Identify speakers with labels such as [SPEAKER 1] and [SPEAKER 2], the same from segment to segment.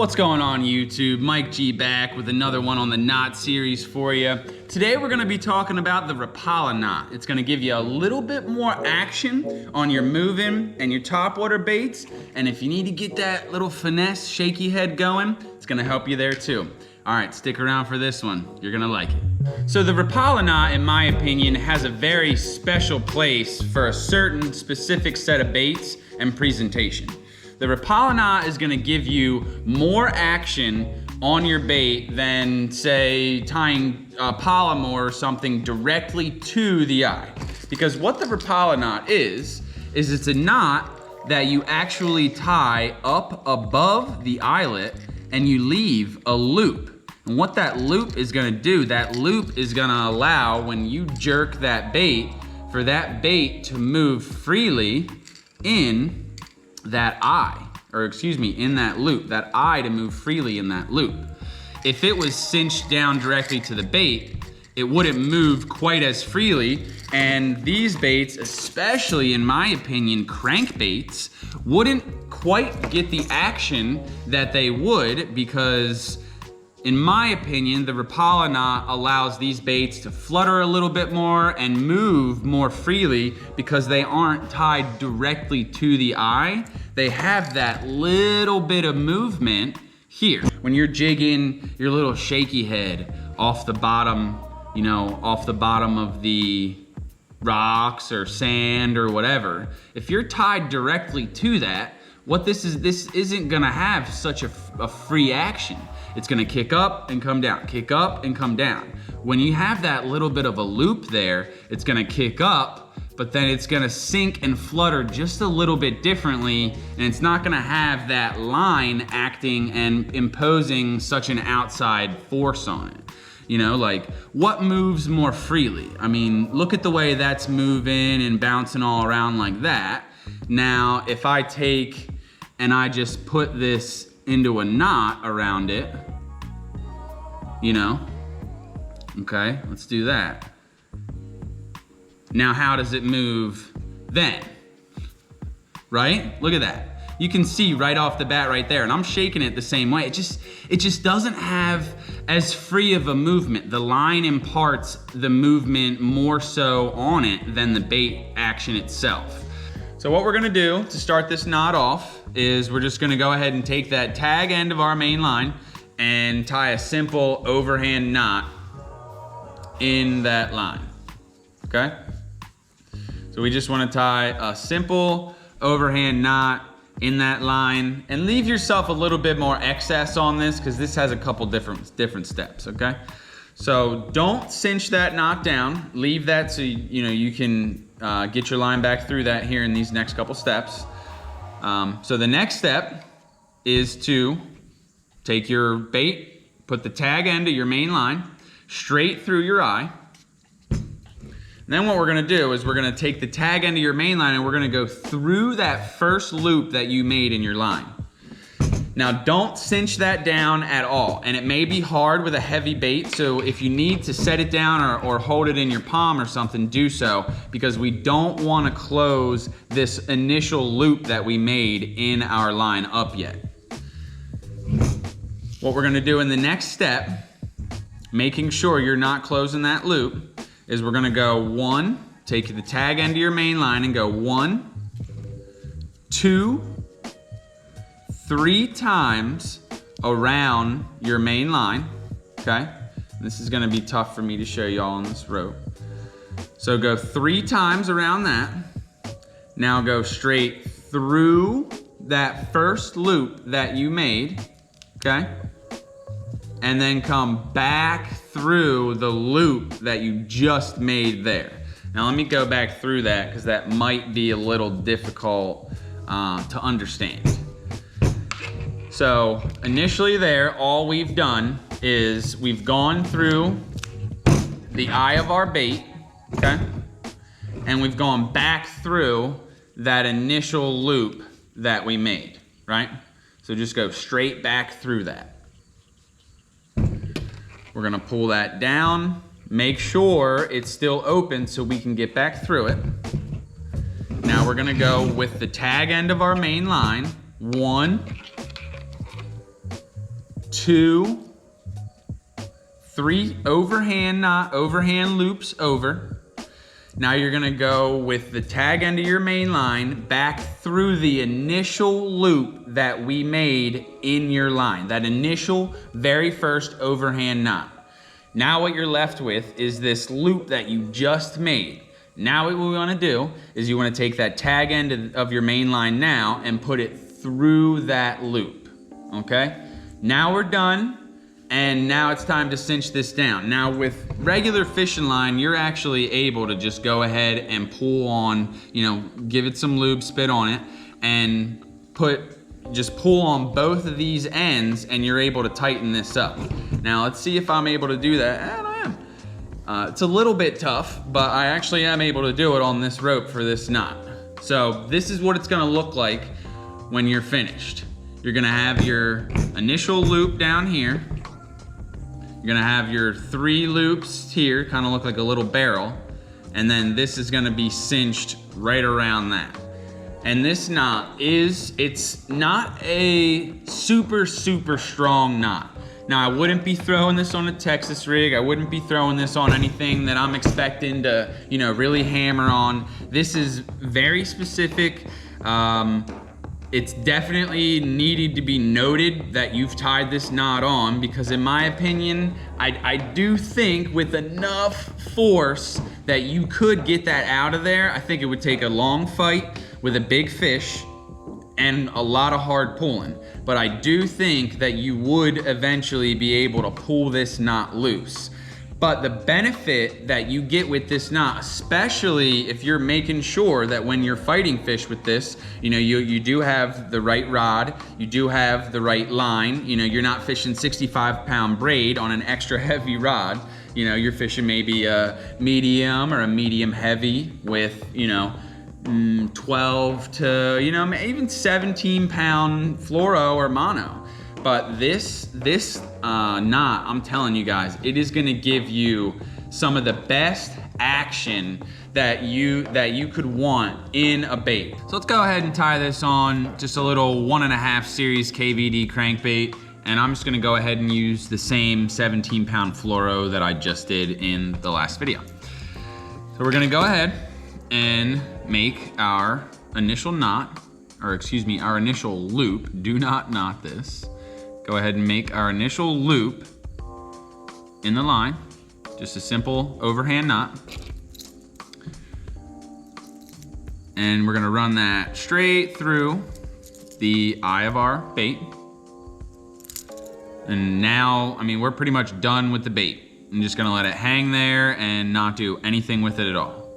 [SPEAKER 1] What's going on YouTube? Mike G back with another one on the knot series for you. Today we're gonna be talking about the Rapala knot. It's gonna give you a little bit more action on your moving and your topwater baits. And if you need to get that little finesse shaky head going, it's gonna help you there too. All right, stick around for this one. You're gonna like it. So the Rapala knot, in my opinion, has a very special place for a certain specific set of baits and presentation. The Rapala knot is gonna give you more action on your bait than, say, tying polymer or something directly to the eye. Because what the Rapala knot is it's a knot that you actually tie up above the eyelet and you leave a loop. And what that loop is gonna do, that loop is gonna allow, when you jerk that bait, for that bait to move freely in that eye, or excuse me, in that loop, that eye to move freely in that loop. If it was cinched down directly to the bait, it wouldn't move quite as freely, and these baits, especially in my opinion, crankbaits, wouldn't quite get the action that they would, because in my opinion, the Rapala knot allows these baits to flutter a little bit more and move more freely because they aren't tied directly to the eye. They have that little bit of movement here. When you're jigging your little shaky head off the bottom, you know, off the bottom of the rocks or sand or whatever, if you're tied directly to that, this isn't gonna have such a free action. It's gonna kick up and come down, kick up and come down. When you have that little bit of a loop there, it's gonna kick up, but then it's gonna sink and flutter just a little bit differently, and it's not gonna have that line acting and imposing such an outside force on it. You know, like, what moves more freely? I mean, look at the way that's moving and bouncing all around like that. Now, if I take and I just put this into a knot around it, you know, okay, let's do that. Now, how does it move then? Right? Look at that. You can see right off the bat right there, and I'm shaking it the same way. It just doesn't have as free of a movement. The line imparts the movement more so on it than the bait action itself. So what we're gonna do to start this knot off is we're just gonna go ahead and take that tag end of our main line and tie a simple overhand knot in that line, okay? So we just wanna tie a simple overhand knot in that line and leave yourself a little bit more excess on this, because this has a couple different steps, okay? So don't cinch that knot down. Leave that so you can get your line back through that here in these next couple steps. So the next step is to take your bait, put the tag end of your main line straight through your eye. And then what we're gonna do is we're gonna take the tag end of your main line and we're gonna go through that first loop that you made in your line. Now, don't cinch that down at all. And it may be hard with a heavy bait, so if you need to set it down or hold it in your palm or something, do so, because we don't want to close this initial loop that we made in our line up yet. What we're gonna do in the next step, making sure you're not closing that loop, is we're gonna go one, take the tag end of your main line and go 1, 2, 3 times around your main line, okay? This is gonna be tough for me to show y'all on this rope. So go 3 times around that. Now go straight through that first loop that you made, okay? And then come back through the loop that you just made there. Now let me go back through that, because that might be a little difficult to understand. So initially there, all we've done is we've gone through the eye of our bait, okay? And we've gone back through that initial loop that we made, right? So just go straight back through that. We're gonna pull that down, make sure it's still open so we can get back through it. Now we're gonna go with the tag end of our main line, 1, 2, 3 overhand loops over. Now you're gonna go with the tag end of your main line back through the initial loop that we made in your line, that initial very first overhand knot. Now what you're left with is this loop that you just made. Now what we wanna do is you wanna take that tag end of your main line now and put it through that loop, okay? Now we're done. And now it's time to cinch this down. Now with regular fishing line, you're actually able to just go ahead and pull on, give it some lube, spit on it, and just pull on both of these ends and you're able to tighten this up. Now let's see if I'm able to do that. And I am. It's a little bit tough, but I actually am able to do it on this rope for this knot. So this is what it's gonna look like when you're finished. You're gonna have your initial loop down here. You're gonna have your 3 loops here, kind of look like a little barrel, and then this is gonna be cinched right around that. And this knot it's not a super strong knot. Now I wouldn't be throwing this on a Texas rig, I wouldn't be throwing this on anything that I'm expecting to, really hammer on. This is very specific. It's definitely needed to be noted that you've tied this knot on, because in my opinion, I do think with enough force that you could get that out of there. I think it would take a long fight with a big fish and a lot of hard pulling. But I do think that you would eventually be able to pull this knot loose. But the benefit that you get with this knot, especially if you're making sure that when you're fighting fish with this, you do have the right rod, you do have the right line, you're not fishing 65-pound braid on an extra heavy rod. You're fishing maybe a medium or a medium heavy with, 12 to, even 17-pound fluoro or mono. But this knot, I'm telling you guys, it is gonna give you some of the best action that you could want in a bait. So let's go ahead and tie this on just a little 1.5 series KVD crankbait. And I'm just gonna go ahead and use the same 17-pound fluoro that I just did in the last video. So we're gonna go ahead and make our initial knot, or excuse me, our initial loop. Do not knot this. Go ahead and make our initial loop in the line. Just a simple overhand knot. And we're gonna run that straight through the eye of our bait. And now, we're pretty much done with the bait. I'm just gonna let it hang there and not do anything with it at all.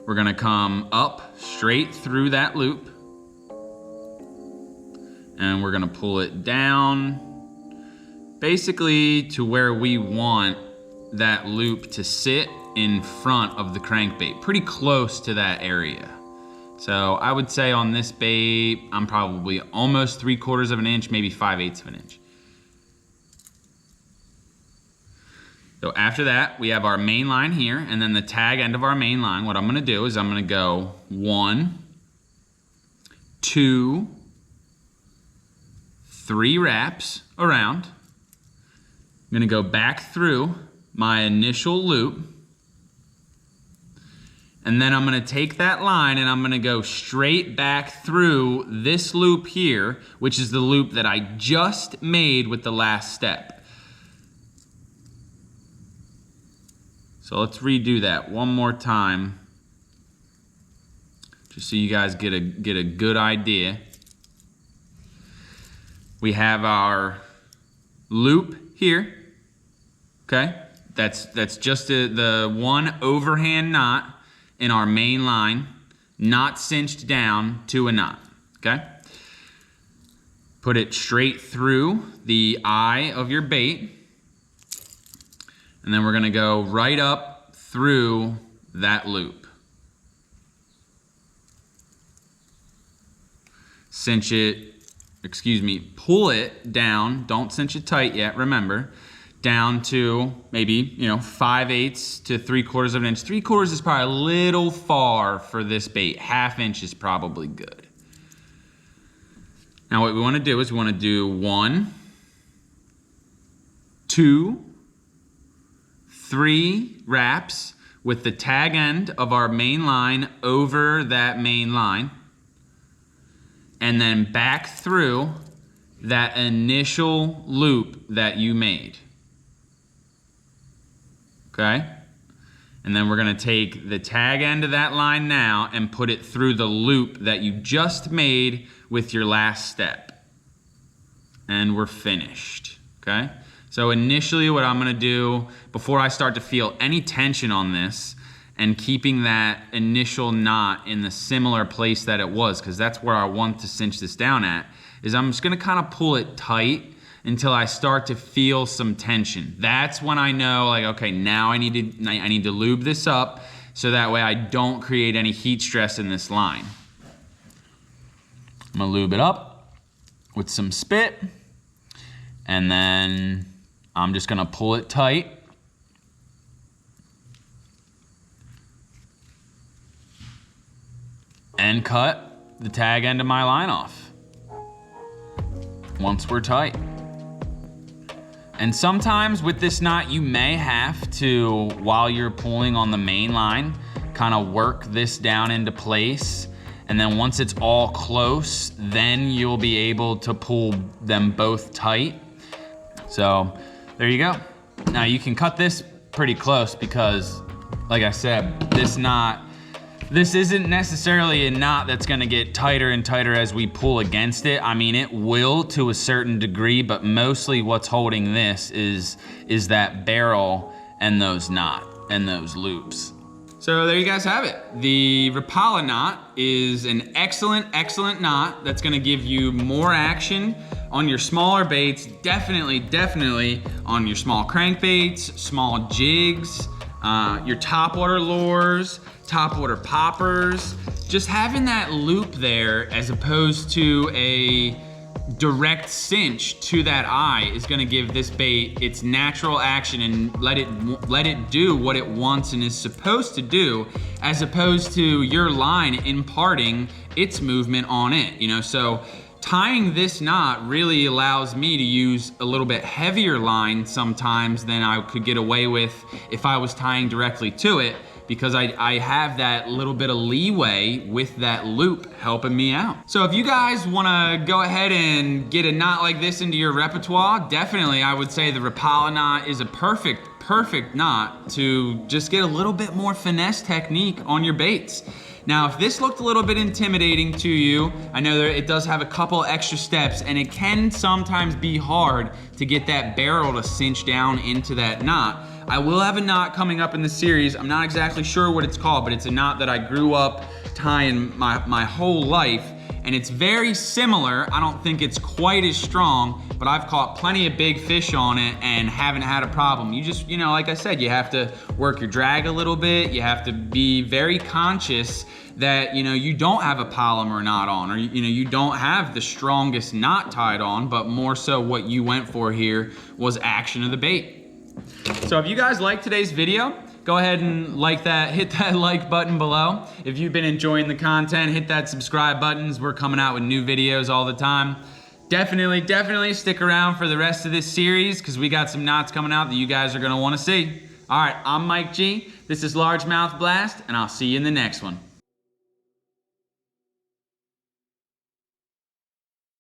[SPEAKER 1] We're gonna come up straight through that loop. And we're gonna pull it down basically to where we want that loop to sit in front of the crankbait, pretty close to that area. So I would say on this bait, I'm probably almost 3/4 of an inch, maybe 5/8 of an inch. So after that, we have our main line here, and then the tag end of our main line. What I'm gonna do is I'm gonna go 1, 2, 3 wraps around. I'm gonna go back through my initial loop. And then I'm gonna take that line and I'm gonna go straight back through this loop here, which is the loop that I just made with the last step. So let's redo that one more time, just so you guys get a good idea. We have our loop here, okay? That's just the one overhand knot in our main line, not cinched down to a knot, okay? Put it straight through the eye of your bait, and then we're gonna go right up through that loop. Cinch it, pull it down, don't cinch it tight yet, remember, down to maybe, 5/8 to 3/4 of an inch. 3/4 is probably a little far for this bait. 1/2 inch is probably good. Now what we wanna do is we wanna do 1, 2, 3 wraps with the tag end of our main line over that main line, and then back through that initial loop that you made. Okay? And then we're gonna take the tag end of that line now and put it through the loop that you just made with your last step. And we're finished, okay? So initially what I'm gonna do before I start to feel any tension on this and keeping that initial knot in the similar place that it was, because that's where I want to cinch this down at, is I'm just gonna kind of pull it tight until I start to feel some tension. That's when I know, like, okay, now I need to lube this up so that way I don't create any heat stress in this line. I'm gonna lube it up with some spit, and then I'm just gonna pull it tight. And cut the tag end of my line off once we're tight. And sometimes with this knot, you may have to, while you're pulling on the main line, kind of work this down into place. And then once it's all close, then you'll be able to pull them both tight. So there you go. Now you can cut this pretty close because, like I said, this isn't necessarily a knot that's gonna get tighter and tighter as we pull against it. I mean, it will to a certain degree, but mostly what's holding this is that barrel and those loops. So there you guys have it. The Rapala knot is an excellent, excellent knot that's gonna give you more action on your smaller baits, definitely on your small crankbaits, small jigs, your topwater lures, topwater poppers. Just having that loop there as opposed to a direct cinch to that eye is gonna give this bait its natural action and let it do what it wants and is supposed to do, as opposed to your line imparting its movement on it, you know? So tying this knot really allows me to use a little bit heavier line sometimes than I could get away with if I was tying directly to it, because I have that little bit of leeway with that loop helping me out. So if you guys wanna go ahead and get a knot like this into your repertoire, definitely I would say the Rapala knot is a perfect knot to just get a little bit more finesse technique on your baits. Now, if this looked a little bit intimidating to you, I know that it does have a couple extra steps and it can sometimes be hard to get that barrel to cinch down into that knot. I will have a knot coming up in the series. I'm not exactly sure what it's called, but it's a knot that I grew up tying my whole life, and it's very similar. I don't think it's quite as strong, but I've caught plenty of big fish on it and haven't had a problem. You just, you know, like I said, you have to work your drag a little bit. You have to be very conscious that, you know, you don't have a polymer knot on, or, you know, you don't have the strongest knot tied on, but more so what you went for here was action of the bait. So if you guys liked today's video, go ahead and hit that like button below. If you've been enjoying the content, hit that subscribe buttons. We're coming out with new videos all the time. Definitely stick around for the rest of this series because we got some knots coming out that you guys are gonna wanna see. All right, I'm Mike G. This is Largemouth Blast, and I'll see you in the next one.